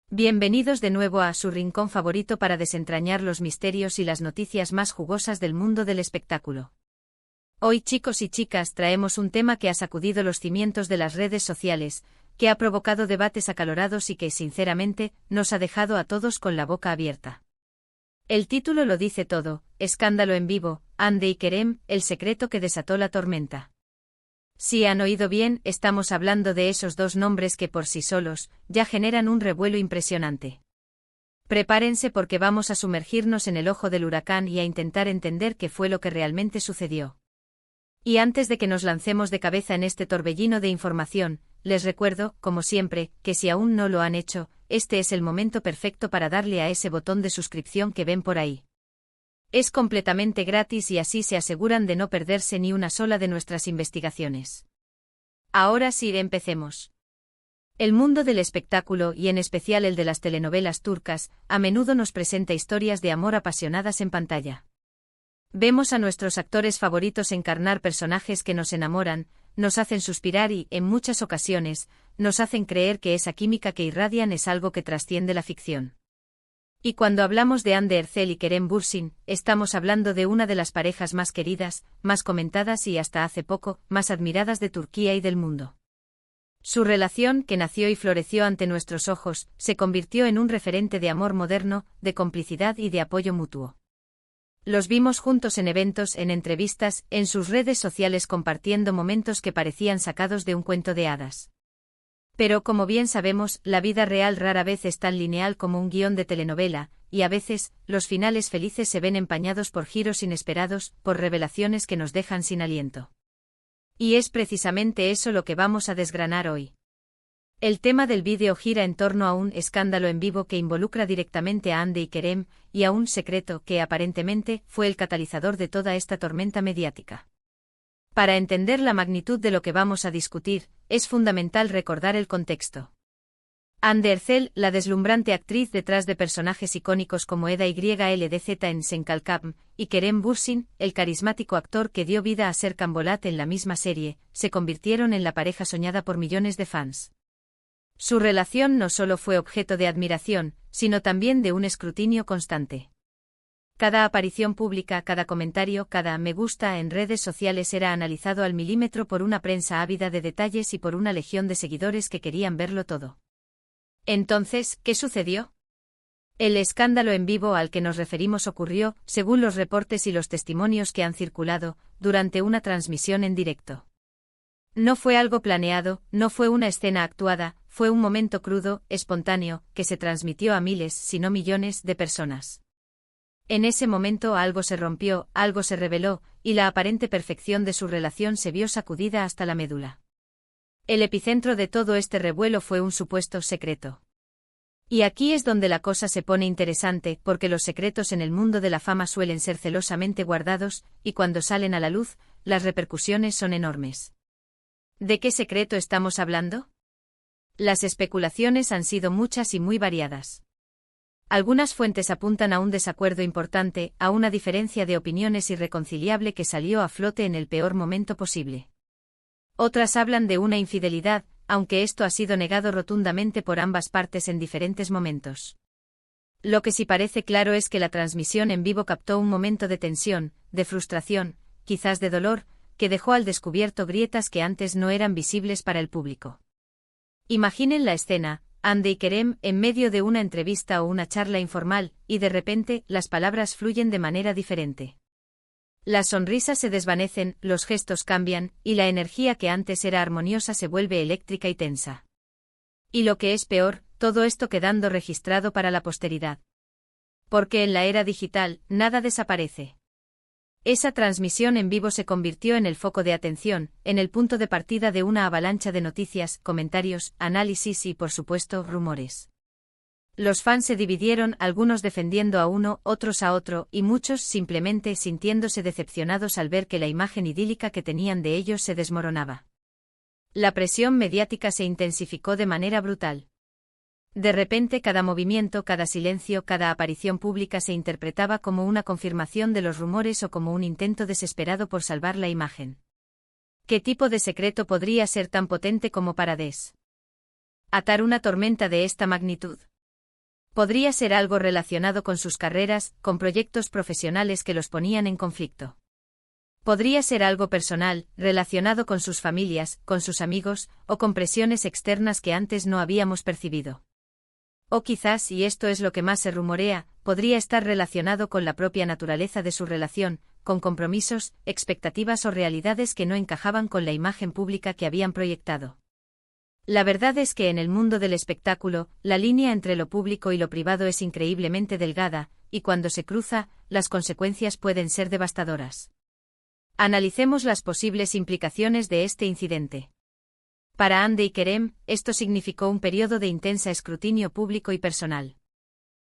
Bienvenidos de nuevo a su rincón favorito para desentrañar los misterios y las noticias más jugosas del mundo del espectáculo. Hoy, chicos y chicas, traemos un tema que ha sacudido los cimientos de las redes sociales, que ha provocado debates acalorados y que, sinceramente, nos ha dejado a todos con la boca abierta. El título lo dice todo: escándalo en vivo, Hande y Kerem, el secreto que desató la tormenta. Si han oído bien, estamos hablando de esos dos nombres que por sí solos ya generan un revuelo impresionante. Prepárense porque vamos a sumergirnos en el ojo del huracán y a intentar entender qué fue lo que realmente sucedió. Y antes de que nos lancemos de cabeza en este torbellino de información, les recuerdo, como siempre, que si aún no lo han hecho, este es el momento perfecto para darle a ese botón de suscripción que ven por ahí. Es completamente gratis y así se aseguran de no perderse ni una sola de nuestras investigaciones. Ahora sí, empecemos. El mundo del espectáculo, y en especial el de las telenovelas turcas, a menudo nos presenta historias de amor apasionadas en pantalla. Vemos a nuestros actores favoritos encarnar personajes que nos enamoran, nos hacen suspirar y, en muchas ocasiones, nos hacen creer que esa química que irradian es algo que trasciende la ficción. Y cuando hablamos de Hande Erçel y Kerem Bürsin, estamos hablando de una de las parejas más queridas, más comentadas y hasta hace poco, más admiradas de Turquía y del mundo. Su relación, que nació y floreció ante nuestros ojos, se convirtió en un referente de amor moderno, de complicidad y de apoyo mutuo. Los vimos juntos en eventos, en entrevistas, en sus redes sociales compartiendo momentos que parecían sacados de un cuento de hadas. Pero como bien sabemos, la vida real rara vez es tan lineal como un guión de telenovela, y a veces, los finales felices se ven empañados por giros inesperados, por revelaciones que nos dejan sin aliento. Y es precisamente eso lo que vamos a desgranar hoy. El tema del vídeo gira en torno a un escándalo en vivo que involucra directamente a Hande y Kerem, y a un secreto que aparentemente fue el catalizador de toda esta tormenta mediática. Para entender la magnitud de lo que vamos a discutir, es fundamental recordar el contexto. Hande Erçel, la deslumbrante actriz detrás de personajes icónicos como Eda YLDZ en Sen Kalkam, y Kerem Bürsin, el carismático actor que dio vida a Serkan Bolat en la misma serie, se convirtieron en la pareja soñada por millones de fans. Su relación no solo fue objeto de admiración, sino también de un escrutinio constante. Cada aparición pública, cada comentario, cada me gusta en redes sociales era analizado al milímetro por una prensa ávida de detalles y por una legión de seguidores que querían verlo todo. Entonces, ¿qué sucedió? El escándalo en vivo al que nos referimos ocurrió, según los reportes y los testimonios que han circulado, durante una transmisión en directo. No fue algo planeado, no fue una escena actuada, fue un momento crudo, espontáneo, que se transmitió a miles, si no millones, de personas. En ese momento algo se rompió, algo se reveló, y la aparente perfección de su relación se vio sacudida hasta la médula. El epicentro de todo este revuelo fue un supuesto secreto. Y aquí es donde la cosa se pone interesante, porque los secretos en el mundo de la fama suelen ser celosamente guardados, y cuando salen a la luz, las repercusiones son enormes. ¿De qué secreto estamos hablando? Las especulaciones han sido muchas y muy variadas. Algunas fuentes apuntan a un desacuerdo importante, a una diferencia de opiniones irreconciliable que salió a flote en el peor momento posible. Otras hablan de una infidelidad, aunque esto ha sido negado rotundamente por ambas partes en diferentes momentos. Lo que sí parece claro es que la transmisión en vivo captó un momento de tensión, de frustración, quizás de dolor, que dejó al descubierto grietas que antes no eran visibles para el público. Imaginen la escena: Hande y Kerem en medio de una entrevista o una charla informal, y de repente, las palabras fluyen de manera diferente. Las sonrisas se desvanecen, los gestos cambian, y la energía que antes era armoniosa se vuelve eléctrica y tensa. Y lo que es peor, todo esto quedando registrado para la posteridad. Porque en la era digital, nada desaparece. Esa transmisión en vivo se convirtió en el foco de atención, en el punto de partida de una avalancha de noticias, comentarios, análisis y, por supuesto, rumores. Los fans se dividieron, algunos defendiendo a uno, otros a otro, y muchos simplemente sintiéndose decepcionados al ver que la imagen idílica que tenían de ellos se desmoronaba. La presión mediática se intensificó de manera brutal. De repente cada movimiento, cada silencio, cada aparición pública se interpretaba como una confirmación de los rumores o como un intento desesperado por salvar la imagen. ¿Qué tipo de secreto podría ser tan potente como para desatar una tormenta de esta magnitud? Podría ser algo relacionado con sus carreras, con proyectos profesionales que los ponían en conflicto. Podría ser algo personal, relacionado con sus familias, con sus amigos, o con presiones externas que antes no habíamos percibido. O quizás, y esto es lo que más se rumorea, podría estar relacionado con la propia naturaleza de su relación, con compromisos, expectativas o realidades que no encajaban con la imagen pública que habían proyectado. La verdad es que en el mundo del espectáculo, la línea entre lo público y lo privado es increíblemente delgada, y cuando se cruza, las consecuencias pueden ser devastadoras. Analicemos las posibles implicaciones de este incidente. Para Hande y Kerem, esto significó un periodo de intensa escrutinio público y personal.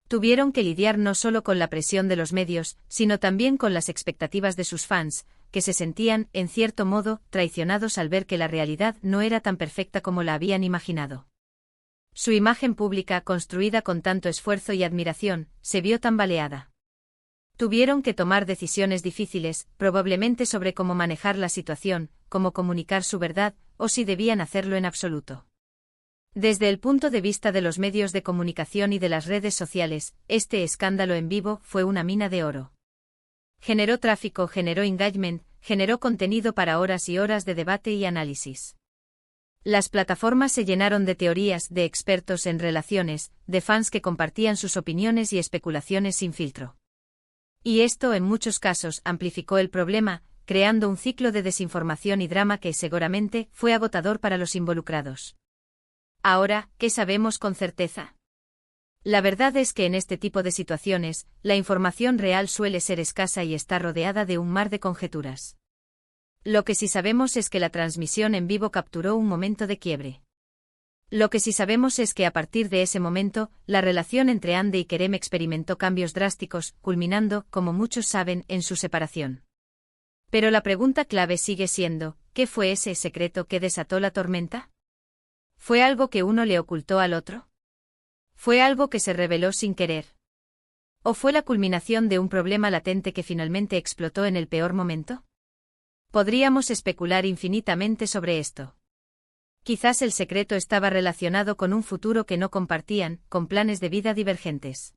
Tuvieron que lidiar no solo con la presión de los medios, sino también con las expectativas de sus fans, que se sentían, en cierto modo, traicionados al ver que la realidad no era tan perfecta como la habían imaginado. Su imagen pública, construida con tanto esfuerzo y admiración, se vio tambaleada. Tuvieron que tomar decisiones difíciles, probablemente sobre cómo manejar la situación, cómo comunicar su verdad, o si debían hacerlo en absoluto. Desde el punto de vista de los medios de comunicación y de las redes sociales, este escándalo en vivo fue una mina de oro. Generó tráfico, generó engagement, generó contenido para horas y horas de debate y análisis. Las plataformas se llenaron de teorías, de expertos en relaciones, de fans que compartían sus opiniones y especulaciones sin filtro. Y esto, en muchos casos, amplificó el problema, creando un ciclo de desinformación y drama que, seguramente, fue agotador para los involucrados. Ahora, ¿qué sabemos con certeza? La verdad es que en este tipo de situaciones, la información real suele ser escasa y está rodeada de un mar de conjeturas. Lo que sí sabemos es que la transmisión en vivo capturó un momento de quiebre. Lo que sí sabemos es que a partir de ese momento, la relación entre Hande y Kerem experimentó cambios drásticos, culminando, como muchos saben, en su separación. Pero la pregunta clave sigue siendo, ¿qué fue ese secreto que desató la tormenta? ¿Fue algo que uno le ocultó al otro? ¿Fue algo que se reveló sin querer? ¿O fue la culminación de un problema latente que finalmente explotó en el peor momento? Podríamos especular infinitamente sobre esto. Quizás el secreto estaba relacionado con un futuro que no compartían, con planes de vida divergentes.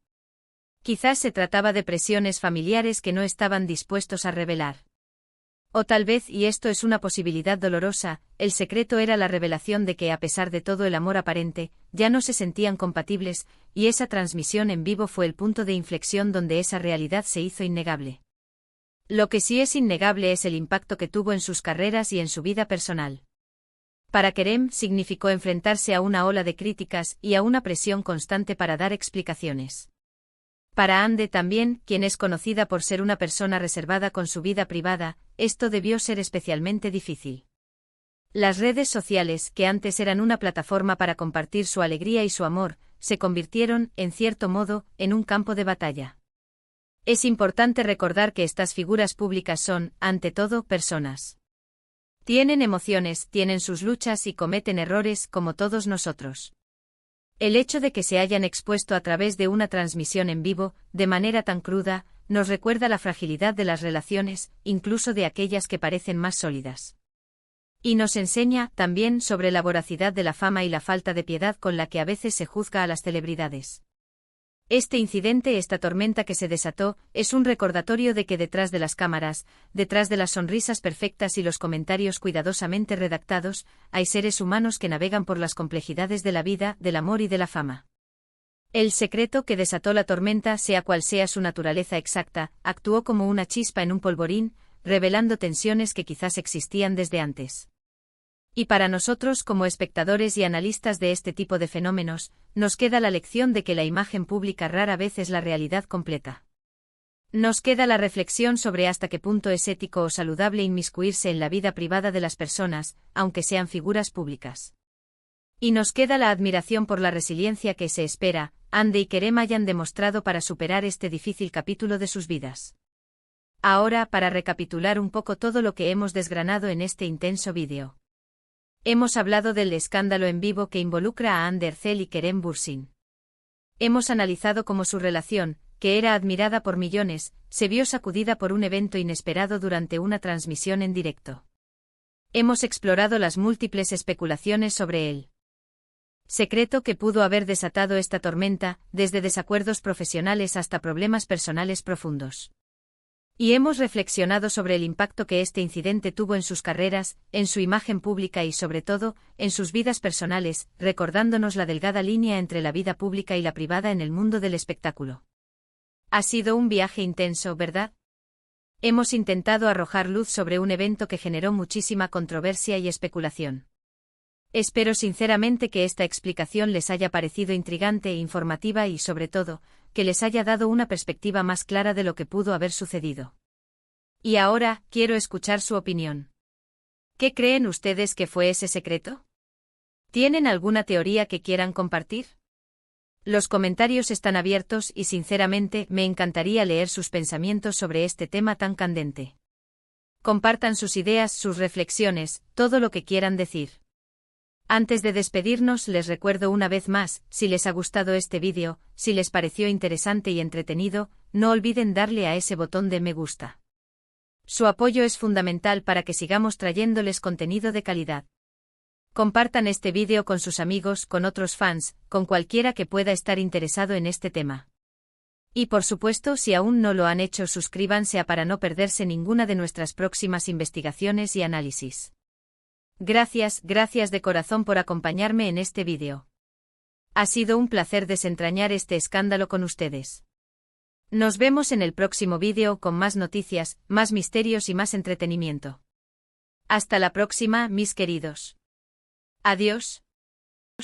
Quizás se trataba de presiones familiares que no estaban dispuestos a revelar. O tal vez, y esto es una posibilidad dolorosa, el secreto era la revelación de que, a pesar de todo el amor aparente, ya no se sentían compatibles, y esa transmisión en vivo fue el punto de inflexión donde esa realidad se hizo innegable. Lo que sí es innegable es el impacto que tuvo en sus carreras y en su vida personal. Para Kerem significó enfrentarse a una ola de críticas y a una presión constante para dar explicaciones. Para Hande también, quien es conocida por ser una persona reservada con su vida privada, esto debió ser especialmente difícil. Las redes sociales, que antes eran una plataforma para compartir su alegría y su amor, se convirtieron, en cierto modo, en un campo de batalla. Es importante recordar que estas figuras públicas son, ante todo, personas. Tienen emociones, tienen sus luchas y cometen errores como todos nosotros. El hecho de que se hayan expuesto a través de una transmisión en vivo, de manera tan cruda, nos recuerda la fragilidad de las relaciones, incluso de aquellas que parecen más sólidas. Y nos enseña, también, sobre la voracidad de la fama y la falta de piedad con la que a veces se juzga a las celebridades. Este incidente, esta tormenta que se desató, es un recordatorio de que detrás de las cámaras, detrás de las sonrisas perfectas y los comentarios cuidadosamente redactados, hay seres humanos que navegan por las complejidades de la vida, del amor y de la fama. El secreto que desató la tormenta, sea cual sea su naturaleza exacta, actuó como una chispa en un polvorín, revelando tensiones que quizás existían desde antes. Y para nosotros, como espectadores y analistas de este tipo de fenómenos, nos queda la lección de que la imagen pública rara vez es la realidad completa. Nos queda la reflexión sobre hasta qué punto es ético o saludable inmiscuirse en la vida privada de las personas, aunque sean figuras públicas. Y nos queda la admiración por la resiliencia que se espera, Hande y Kerem hayan demostrado para superar este difícil capítulo de sus vidas. Ahora, para recapitular un poco todo lo que hemos desgranado en este intenso vídeo. Hemos hablado del escándalo en vivo que involucra a Hande Erçel y Kerem Bürsin. Hemos analizado cómo su relación, que era admirada por millones, se vio sacudida por un evento inesperado durante una transmisión en directo. Hemos explorado las múltiples especulaciones sobre él. Secreto que pudo haber desatado esta tormenta, desde desacuerdos profesionales hasta problemas personales profundos. Y hemos reflexionado sobre el impacto que este incidente tuvo en sus carreras, en su imagen pública y sobre todo, en sus vidas personales, recordándonos la delgada línea entre la vida pública y la privada en el mundo del espectáculo. Ha sido un viaje intenso, ¿verdad? Hemos intentado arrojar luz sobre un evento que generó muchísima controversia y especulación. Espero sinceramente que esta explicación les haya parecido intrigante e informativa y, sobre todo, que les haya dado una perspectiva más clara de lo que pudo haber sucedido. Y ahora, quiero escuchar su opinión. ¿Qué creen ustedes que fue ese secreto? ¿Tienen alguna teoría que quieran compartir? Los comentarios están abiertos y, sinceramente, me encantaría leer sus pensamientos sobre este tema tan candente. Compartan sus ideas, sus reflexiones, todo lo que quieran decir. Antes de despedirnos, les recuerdo una vez más, si les ha gustado este vídeo, si les pareció interesante y entretenido, no olviden darle a ese botón de me gusta. Su apoyo es fundamental para que sigamos trayéndoles contenido de calidad. Compartan este vídeo con sus amigos, con otros fans, con cualquiera que pueda estar interesado en este tema. Y por supuesto, si aún no lo han hecho, suscríbanse para no perderse ninguna de nuestras próximas investigaciones y análisis. Gracias de corazón por acompañarme en este vídeo. Ha sido un placer desentrañar este escándalo con ustedes. Nos vemos en el próximo vídeo con más noticias, más misterios y más entretenimiento. Hasta la próxima, mis queridos. Adiós.